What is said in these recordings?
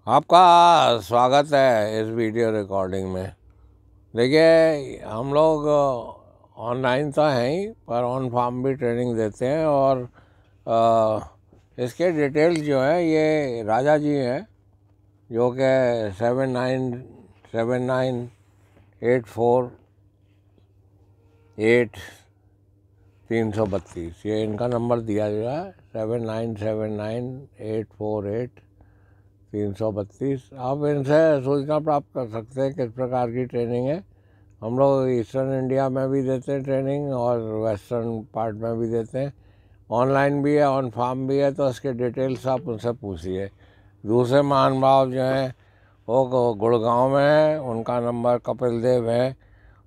आपका स्वागत है इस वीडियो रिकॉर्डिंग में। देखिए, हम लोग ऑनलाइन तो हैं ही, पर ऑन फार्म भी ट्रेनिंग देते हैं। और इसके डिटेल्स जो है, ये राजा जी हैं, जो कि 7979848332, ये इनका नंबर दिया गया है, 7979848332। आप इनसे सूचना प्राप्त कर सकते हैं किस प्रकार की ट्रेनिंग है। हम लोग ईस्टर्न इंडिया में भी देते हैं ट्रेनिंग और वेस्टर्न पार्ट में भी देते हैं। ऑनलाइन भी है, ऑन फार्म भी है, तो इसके डिटेल्स आप उनसे पूछिए। दूसरे महानुभाव जो हैं वो गुड़गांव में है, उनका नंबर कपिल देव है।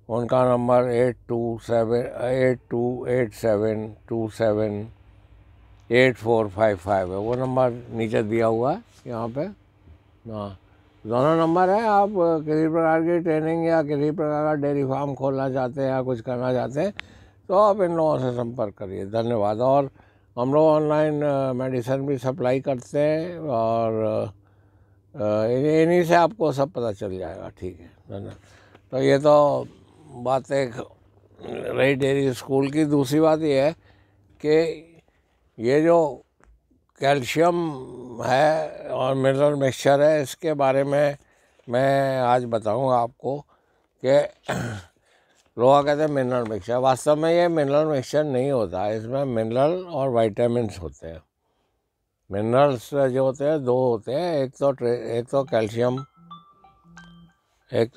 उनका नंबर 828727 है। वो नंबर नीचे दिया हुआ है यहाँ पे। हाँ, दोनों नंबर है। आप किसी प्रकार की ट्रेनिंग या किसी प्रकार का डेयरी फार्म खोलना चाहते हैं या कुछ करना चाहते हैं तो आप इन लोगों से संपर्क करिए। धन्यवाद। और हम लोग ऑनलाइन मेडिसिन भी सप्लाई करते हैं और इन्हीं से आपको सब पता चल जाएगा। ठीक है, धन्यवाद। तो ये तो बात एक रही डेयरी स्कूल की। दूसरी बात ये है कि ये जो कैल्शियम है और मिनरल मिक्सचर है, इसके बारे में मैं आज बताऊंगा आपको कि लोग कहते हैं मिनरल मिक्सचर। वास्तव में ये मिनरल मिक्सचर नहीं होता है। इसमें मिनरल और वाइटामिन्स होते हैं। मिनरल्स जो होते हैं दो होते हैं, एक तो कैल्शियम, एक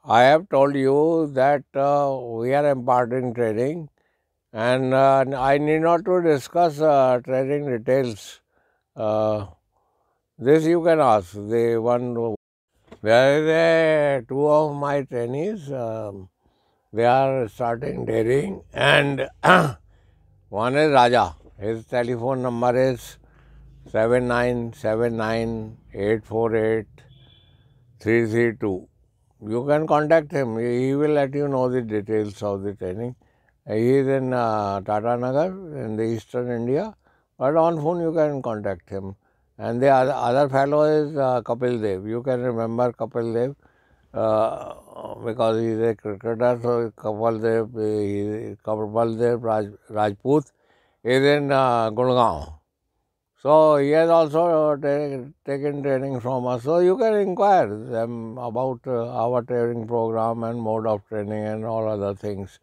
I have told you that we are imparting training, and I need not to discuss training details. This you can ask. The one, there is two of my trainees. They are starting training, and one is Raja. His telephone number is 7979848332. You can contact him. He will let you know the details of the training. He is in Tata Nagar in the Eastern India, but on phone you can contact him. And the other fellow is Kapil Dev. You can remember Kapil Dev because he is a cricketer. So Kapil Dev Rajput is in Gurgaon. So he has also taken training from us. So you can inquire them about our training program and mode of training and all other things.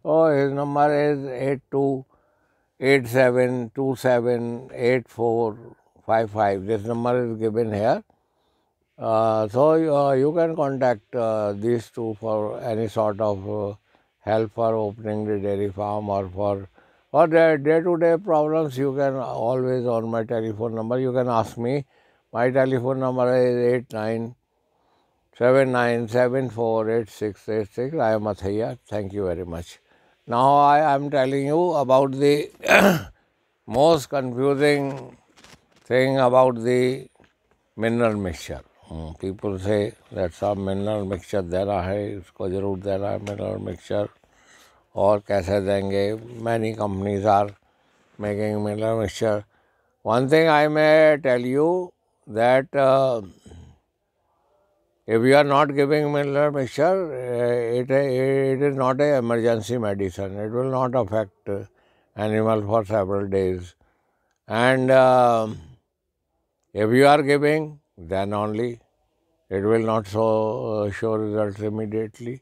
So his number is 8287278455. This number is given here. So you can contact these two for any sort of help for opening the dairy farm or for day-to-day problems. You can always, on my telephone number, you can ask me. My telephone number is 8979748686. I am Athaiya. Thank you very much. Now I am telling you about the most confusing thing about the mineral mixture. People say that some mineral mixture देना है, इसको ज़रूर देना है mineral mixture, और कैसे देंगे. Many companies are making mineral mixture. One thing I may tell you that if you are not giving mineral mixture, it is not an emergency medicine. It will not affect animal for several days. And if you are giving, then only it will not show results immediately.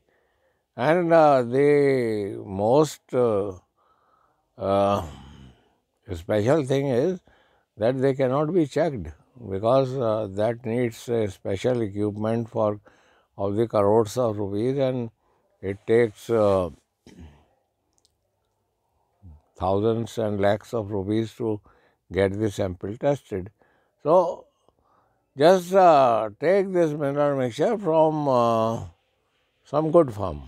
And the most special thing is that they cannot be checked, because that needs special equipment for of the crores of rupees, and it takes thousands and lakhs of rupees to get the sample tested. So just take this mineral mixture from some good farm,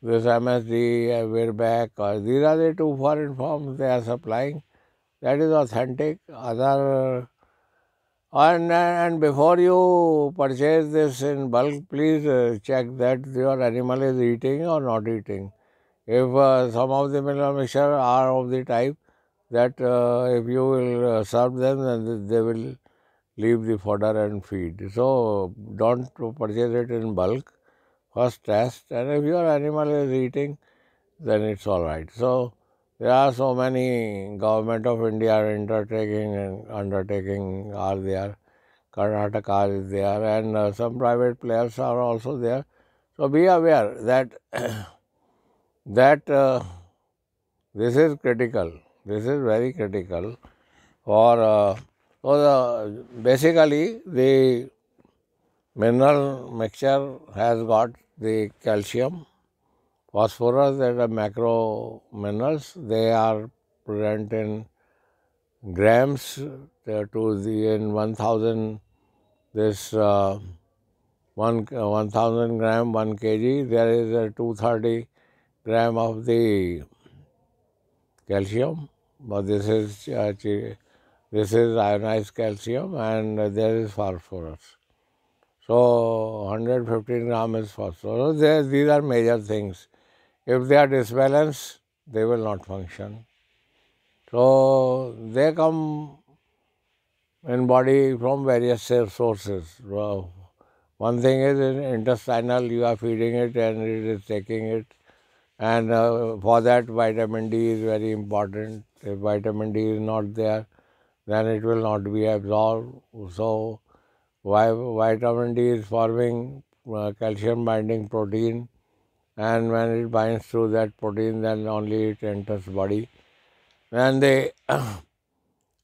This MSD, Virbac, these are the two foreign farms they are supplying. That is authentic. And before you purchase this in bulk, please check that your animal is eating or not eating. If some of the mineral mixture are of the type that if you will serve them, then they will leave the fodder and feed. So don't purchase it in bulk. First test, and if your animal is eating, then it's all right. So there are so many government of India undertaking are there. Karnataka is there, and some private players are also there. So be aware that that this is critical. This is very critical for basically the mineral mixture has got the calcium, phosphorus, that are macro minerals. They are present in grams to the in 1000 this 1000 gram 1 kg. There is a 230 gram of the calcium, but this is ionized calcium, and there is phosphorus. So 115 gram is phosphorus. These are major things. If they are disbalanced, they will not function. So they come in body from various sources. One thing is in intestinal, you are feeding it and it is taking it. And for that, vitamin D is very important. If vitamin D is not there, then it will not be absorbed. So vitamin D is forming calcium binding protein, and when it binds to that protein, then only it enters body. And the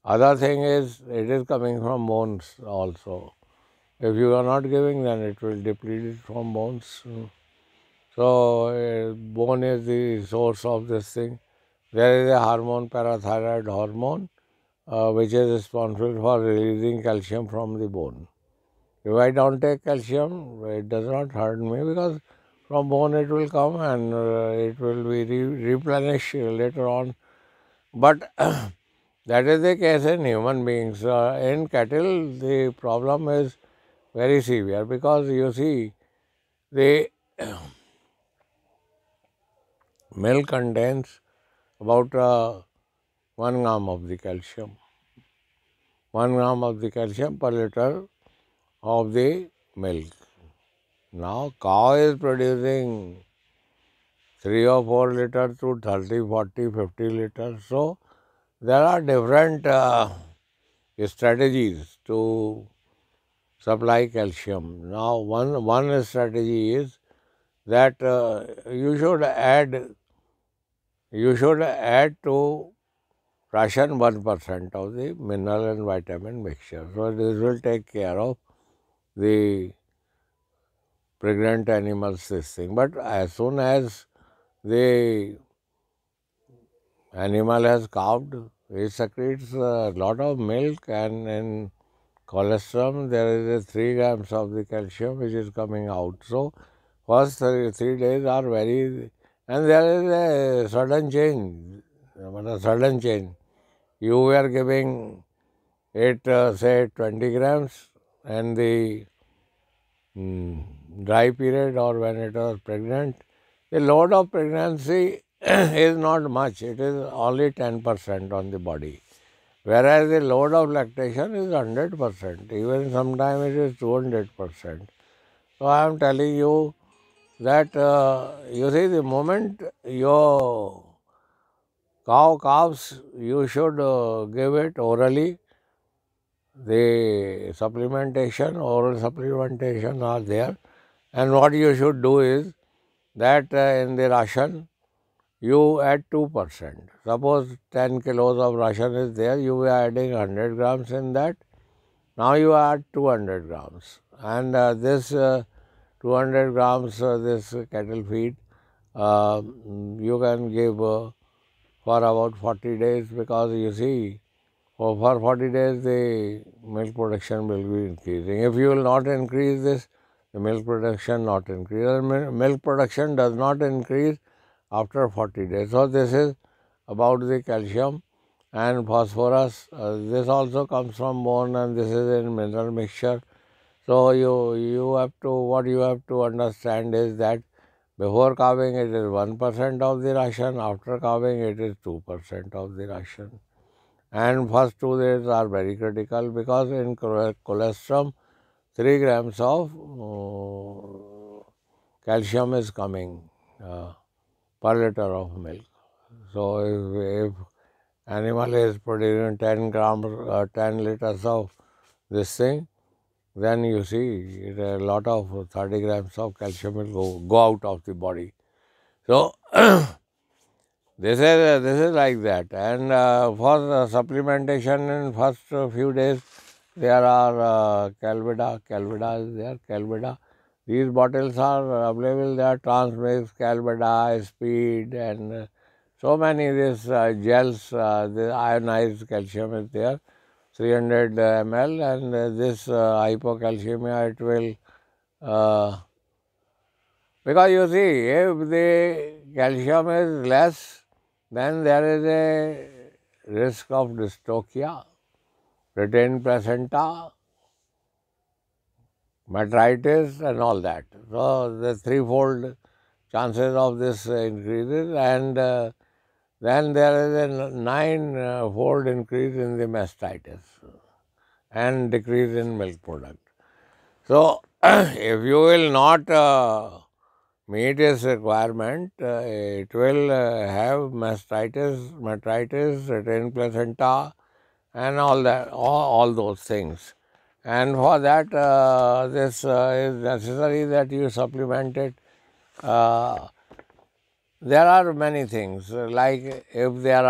other thing is, it is coming from bones also. If you are not giving, then it will deplete it from bones. So bone is the source of this thing. There is a hormone, parathyroid hormone, which is responsible for releasing calcium from the bone. If I don't take calcium, it does not hurt me, because from bone it will come and it will be replenished later on. But that is the case in human beings. In cattle, the problem is very severe, because you see, the milk contains about 1 gram of the calcium. 1 gram of the calcium per liter of the milk. Now, cow is producing 3 or 4 liters to 30, 40, 50 liters. So, there are different strategies to supply calcium. Now, one strategy is that you should add to ration 1% of the mineral and vitamin mixture. So this will take care of the pregnant animals, this thing. But as soon as the animal has calved, it secretes a lot of milk, and in colostrum there is 3 grams of the calcium which is coming out. So first 3 days are very, and there is a sudden change. You were giving it say 20 grams, and the dry period or when it was pregnant, the load of pregnancy is not much. It is only 10% on the body, whereas the load of lactation is 100%. Even sometimes it is 200%. So I am telling you that you see, the moment your cow calves, you should give it orally. The oral supplementation are there, and what you should do is that in the ration you add 2%. Suppose 10 kilos of ration is there, you are adding 100 grams in that. Now you add 200 grams, and this 200 grams this cattle feed you can give for about 40 days, because you see, for 40 days the milk production will be increasing. If you will not increase this, the milk production not increase. Milk production does not increase after 40 days. So this is about the calcium and phosphorus. This also comes from bone, and this is in mineral mixture. So you have to, what you have to understand is that Before calving it is 1% of the ration, after calving it is 2% of the ration. And first 2 days are very critical because in colostrum 3 grams of calcium is coming per liter of milk. So if animal is producing 10 grams, 10 liters of this thing, then you see a lot of 30 grams of calcium will go out of the body. So this is like that. And for supplementation in first few days, there are Calvida is there, Calvida. These bottles are available there, Transmix, Calvida, Speed, and so many these gels, the ionized calcium is there, 300 ml, and this hypocalcemia, it will, because you see, if the calcium is less, then there is a risk of dystocia, retained placenta, metritis, and all that. So the threefold chances of this increases, and then there is a nine-fold increase in the mastitis and decrease in milk product. So if you will not meet its requirement, it will have mastitis, metritis, retained placenta, and all that, all those things. And for that, this is necessary that you supplement it. There are many things, like if there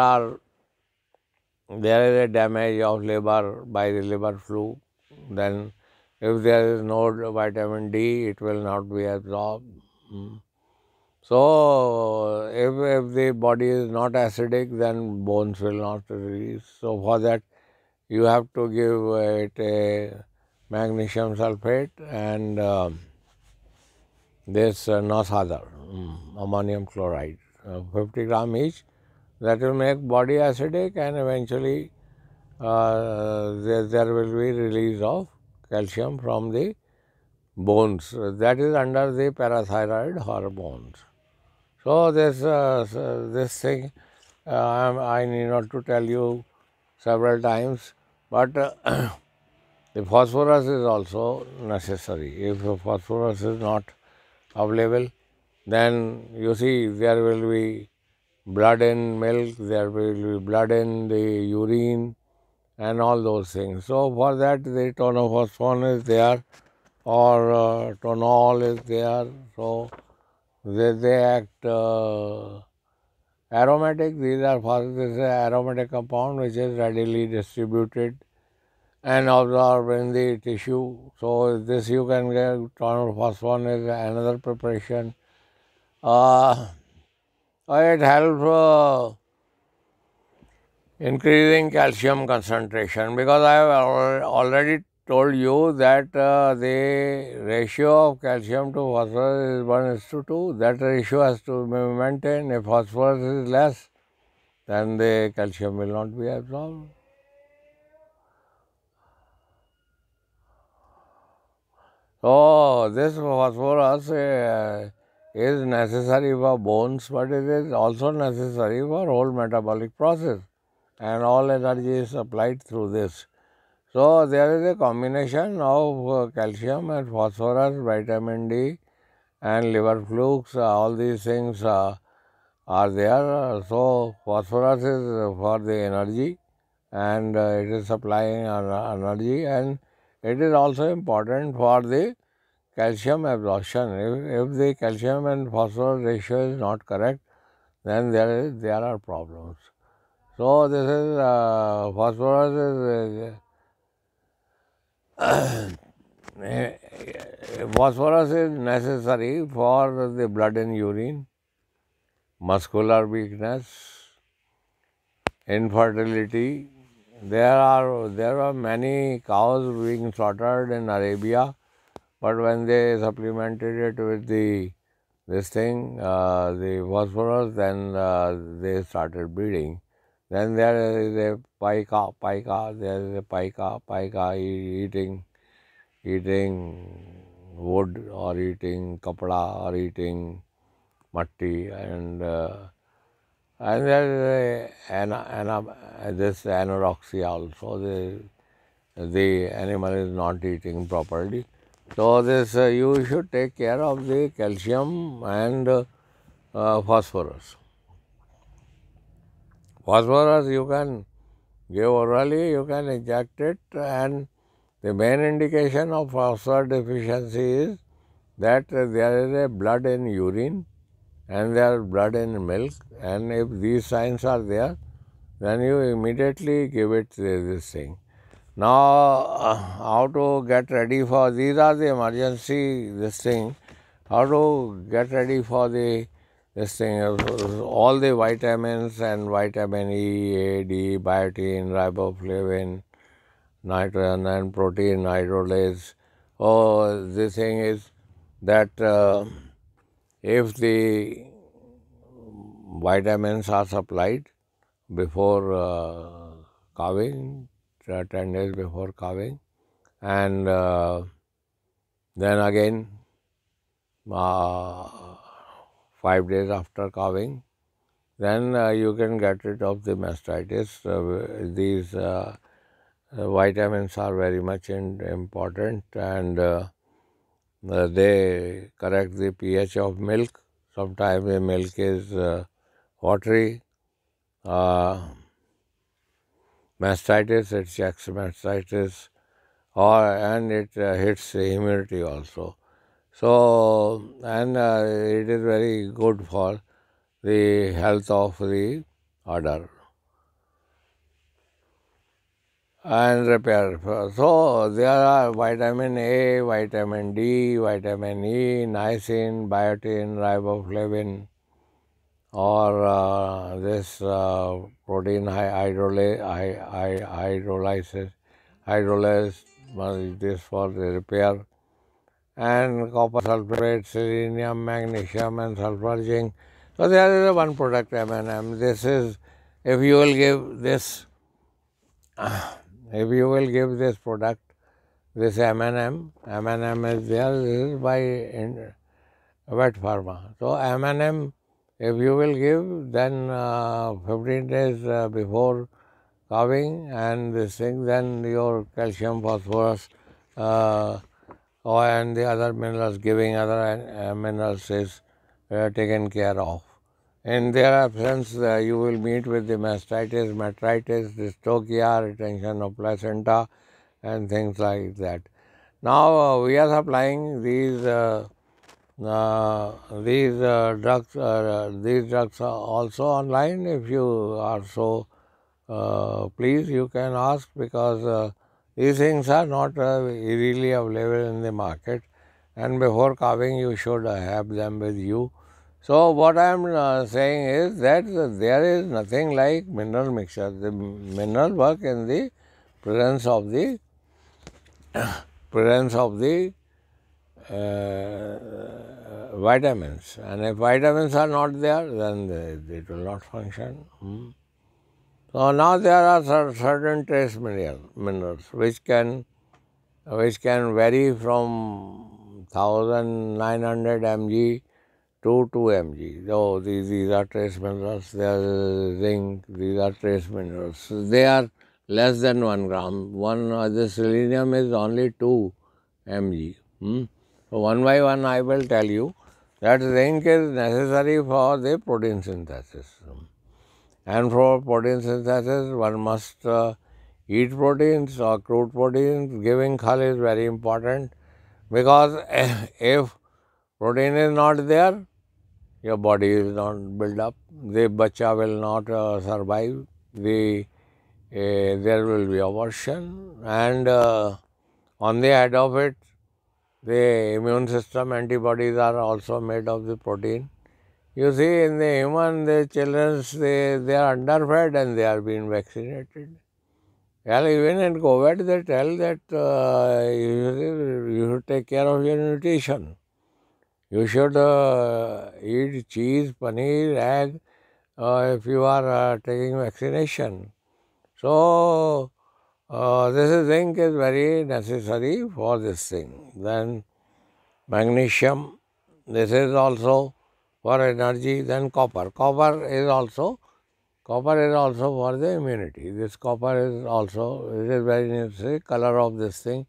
is a damage of liver by the liver flu, then if there is no vitamin D, it will not be absorbed. So if the body is not acidic, then bones will not release. So for that, you have to give it a magnesium sulfate and this Nosadar, ammonium chloride, 50 gram each. That will make body acidic, and eventually there will be release of calcium from the bones. That is under the parathyroid hormones. So this thing, I need not to tell you several times, but the phosphorus is also necessary. If phosphorus is not available, then you see there will be blood in milk, there will be blood in the urine, and all those things. So for that, the tonophosphone is there, or tonol is there. So they act aromatic. These are this is an aromatic compound which is readily distributed and absorbed in the tissue. So this you can get. Tonophosphone is another preparation. It helps increasing calcium concentration, because I have already told you that the ratio of calcium to phosphorus is 1:2. That ratio has to be maintained. If phosphorus is less, then the calcium will not be absorbed. So this phosphorus is necessary for bones, but it is also necessary for whole metabolic process, and all energy is supplied through this. So there is a combination of calcium and phosphorus, vitamin D, and liver flukes. All these things are there. So phosphorus is for the energy, and it is supplying energy, and it is also important for the calcium absorption. If the calcium and phosphorus ratio is not correct, then there are problems. So this is phosphorus phosphorus is necessary for the blood in urine, muscular weakness, infertility. There are many cows being slaughtered in Arabia, but when they supplemented it with this thing, the phosphorus, then they started breeding. Then there is a pica, there is a pica eating wood, or eating kapda, or eating matti, and there is this anorexia also. The animal is not eating properly. So this you should take care of the calcium and phosphorus. Phosphorus you can give orally, you can inject it, and the main indication of phosphorus deficiency is that there is a blood in urine and there is blood in milk, and if these signs are there, then you immediately give it this thing. Now, how to get ready for, these are the emergency, this thing, how to get ready for this thing, all the vitamins and vitamin E, A, D, biotin, riboflavin, nitrogen and protein hydrolase. Oh, the thing is that if the vitamins are supplied before calving, 10 days before calving, and then again 5 days after calving, then you can get rid of the mastitis. These vitamins are very much important, and they correct the pH of milk. Sometimes the milk is watery. Mastitis, it checks mastitis, and it hits the immunity also. So, and it is very good for the health of the udder and repair. So, there are vitamin A, vitamin D, vitamin E, niacin, biotin, riboflavin, or this protein hydrolysis, this for the repair, and copper sulfate, selenium, magnesium, and sulfur zinc. So there is a one product M&M. This is, if you will give this, if you will give this product, this M&M is there. This is by Vet Pharma. So M&M, if you will give, then 15 days before calving and this thing, then your calcium, phosphorus, and the other minerals, giving other minerals is taken care of. In their absence, you will meet with the mastitis, metritis, dystocia, retention of placenta, and things like that. Now we are supplying these drugs. These drugs are also online. If you are so pleased, you can ask, because these things are not easily available in the market, and before calving you should have them with you. So what I am saying is that there is nothing like mineral mixture. The mineral work in the presence of the vitamins, and if vitamins are not there, then it will not function. So now there are certain trace minerals which can vary from 1900 mg to 2 mg. So these are trace minerals. There is zinc. These are trace minerals. They are less than 1 gram. The selenium is only 2 mg. So one by one I will tell you that zinc is necessary for the protein synthesis. And for protein synthesis, one must eat proteins or crude proteins. Giving khal is very important, because if protein is not there, your body is not built up. The bacha will not survive. There will be abortion, and on the head of it, the immune system antibodies are also made of the protein. You see, in the human, the children, they are underfed and they are being vaccinated. Well, even in COVID, they tell that you should take care of your nutrition. You should eat cheese, paneer, egg, if you are taking vaccination. So, this zinc is very necessary for this thing. Then magnesium, this is also for energy. Then copper. Copper is also for the immunity. This copper is also, it is very necessary, color of this thing.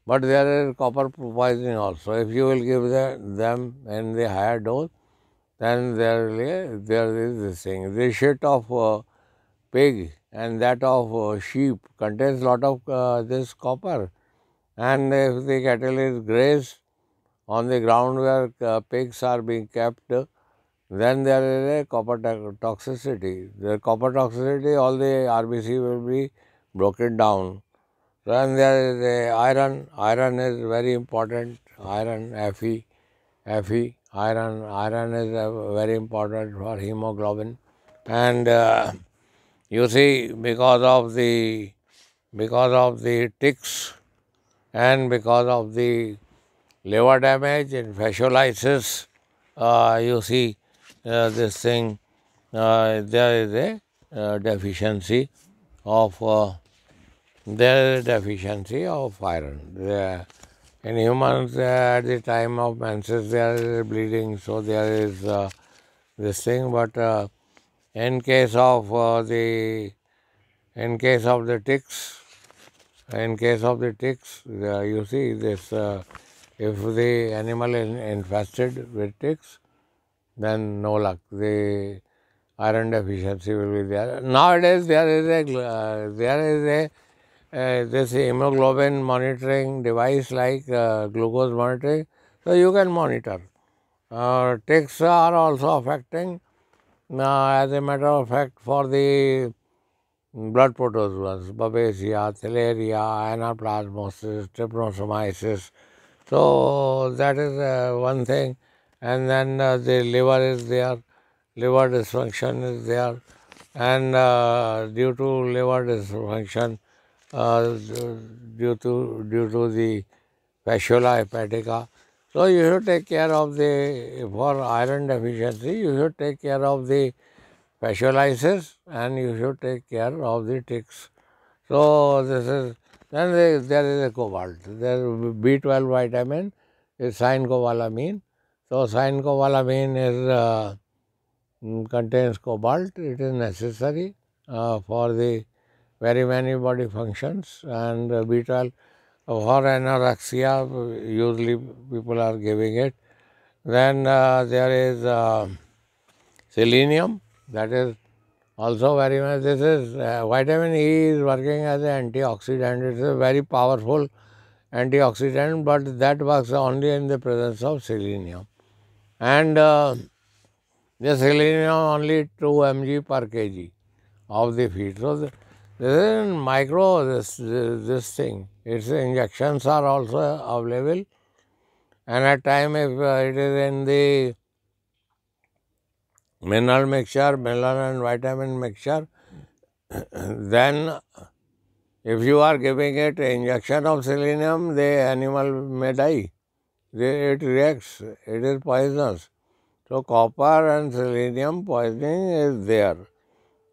But there is copper poisoning also. If you will give them in the higher dose, then there is this thing. The shit of pig and that of sheep contains lot of this copper. And if the cattle is grazed on the ground where pigs are being kept, then there is a copper toxicity. The copper toxicity, all the RBC will be broken down. Then there is a iron. Iron is very important. Iron, Fe, iron. Iron is very important for hemoglobin. And you see, because of the ticks and because of the liver damage and fasciolitis, you see this thing, there is a deficiency of iron. In humans, at the time of menses, there is bleeding, so there is this thing. But in case of the ticks, you see this. If the animal is infested with ticks, then no luck. The iron deficiency will be there. Nowadays, there is a this hemoglobin monitoring device like glucose monitoring, so you can monitor. Ticks are also affecting, as a matter of fact, for the blood protozoas, Babesia, Theileria, Anaplasmosis, Trypanosomiasis. So that is one thing. And then the liver is there, liver dysfunction is there, and due to liver dysfunction, due to the fasciola hepatica. So you should take care of for iron deficiency, you should take care of the fasciolitis and you should take care of the ticks. So this is, then there is a cobalt. There B12 vitamin is cyanocobalamin. So cyanocobalamin is contains cobalt. It is necessary for the very many body functions, and B12 for anorexia usually people are giving it. Then there is selenium, that is also very much. This is vitamin E is working as an antioxidant. It is a very powerful antioxidant, but that works only in the presence of selenium. And the selenium only 2 mg per kg of the feed. So this is micro, this thing. Its injections are also available, and at time if it is in the mineral mixture, mineral and vitamin mixture, then if you are giving it injection of selenium, the animal may die. It reacts, it is poisonous. So copper and selenium poisoning is there.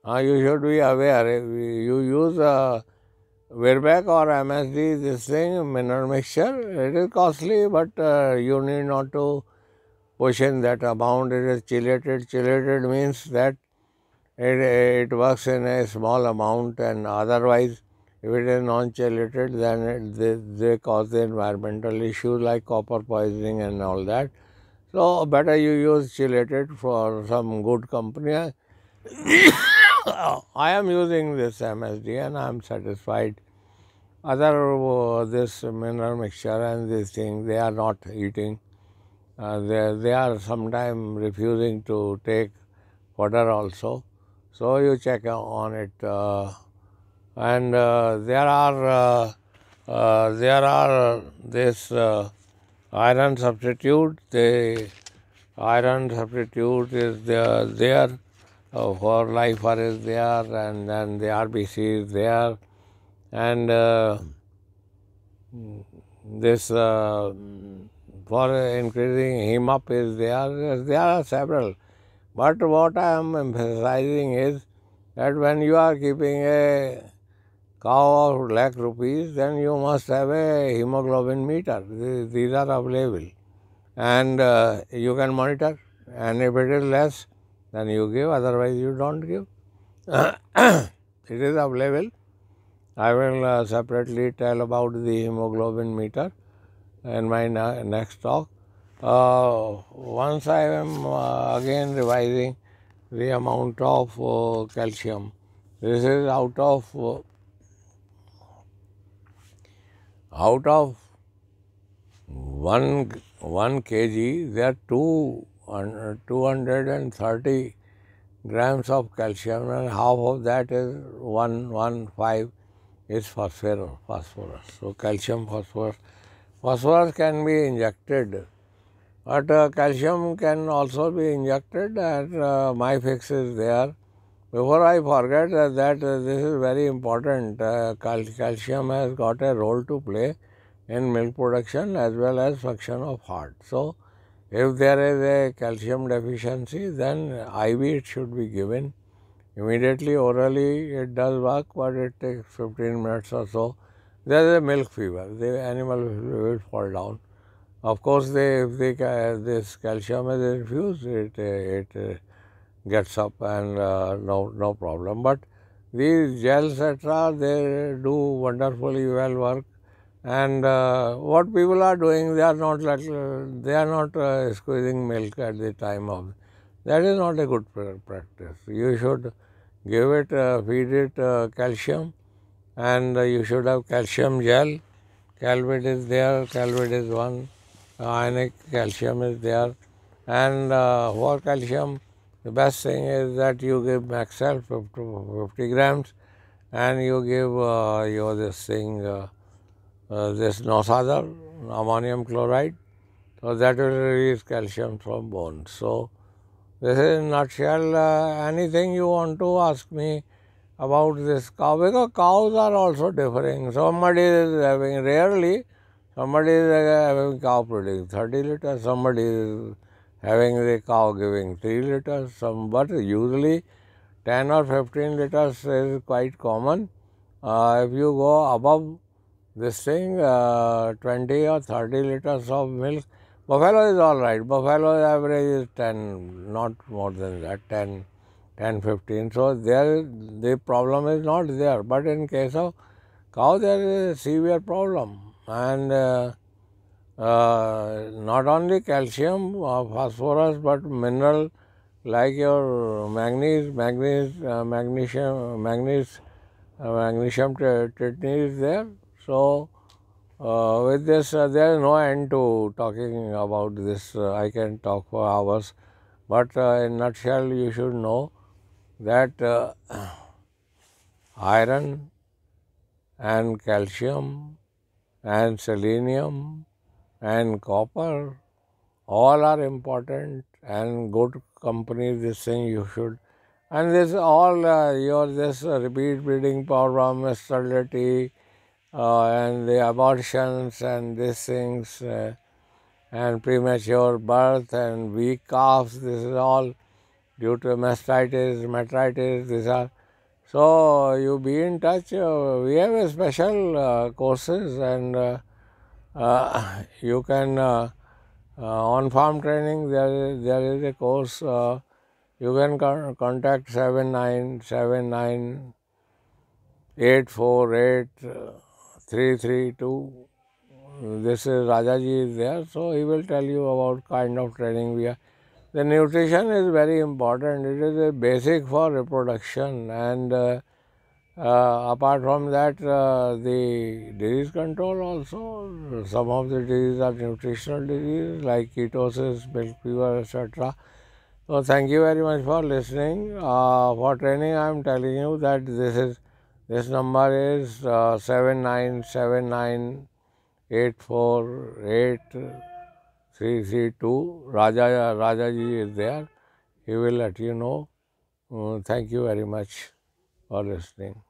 You should be aware. If you use Virbac or MSD, this thing, mineral mixture, it is costly, but you need not to push in that amount. It is chelated. Chelated means that it works in a small amount, and otherwise, if it is non-chelated, then they cause the environmental issues like copper poisoning and all that. So better you use chelated for some good company. I am using this MSD and I am satisfied. Other this mineral mixture and these things, they are not eating. They are sometimes refusing to take water also. So you check on it. And there are this iron substitute. The iron substitute is there. For lifer is there, and then the RBC is there, and this for increasing heme up is there. There are several, but what I am emphasizing is that when you are keeping a cow of lakh rupees, then you must have a hemoglobin meter. These are available, and you can monitor and if it is less, then you give, otherwise you don't give. It is available. I will separately tell about the hemoglobin meter in my next talk. Once I am again revising the amount of calcium. This is out of 1 kg, there are 230 grams of calcium, and half of that is 115 is phosphorus. So calcium, phosphorus can be injected, but calcium can also be injected, and my fix is there. Before I forget that this is very important, calcium has got a role to play in milk production as well as function of heart. So, if there is a calcium deficiency, then IV it should be given. Immediately orally it does work, but it takes 15 minutes or so. There is a milk fever, the animal will fall down. Of course, if this calcium is infused, it gets up and no problem. But these gels, etc., they do wonderfully well work. And what people are doing, they are not squeezing milk at the time of. That is not a good practice. You should give it, feed it calcium, and you should have calcium gel. Calvit is there. Calvit is one. Ionic calcium is there, and for calcium, the best thing is that you give Maxel 50 grams, and you give your this thing. This Nosazar, ammonium chloride, so that will release calcium from bones. So, this is in a nutshell. Anything you want to ask me about this cow, because cows are also differing. Somebody is having, rarely, somebody is having cow producing 30 liters, somebody is having the cow giving 3 liters, but usually 10 or 15 liters is quite common. If you go above this thing, 20 or 30 liters of milk. Buffalo is all right. Buffalo average is 10, not more than that, 10, 15. So, there the problem is not there. But in case of cow, there is a severe problem. And not only calcium, phosphorus, but mineral like your magnesium tritony is there. So, with this, there is no end to talking about this. I can talk for hours, but in a nutshell, you should know that iron and calcium and selenium and copper all are important, and good company, this thing you should. And this all your this repeat breeding problem, sterility, and the abortions and these things, and premature birth and weak calves, this is all due to mastitis, metritis, these are. So, you be in touch. We have a special courses, and you can on farm training, there is a course. You can contact 7979848332. This is Rajaji is there, so he will tell you about kind of training we are. The nutrition is very important. It is a basic for reproduction, and apart from that, the disease control also. Some of the diseases are nutritional diseases like ketosis, milk fever, etc. So, thank you very much for listening. For training, I am telling you that this number is 7979848332. Rajaji is there. He will let you know. Thank you very much for listening.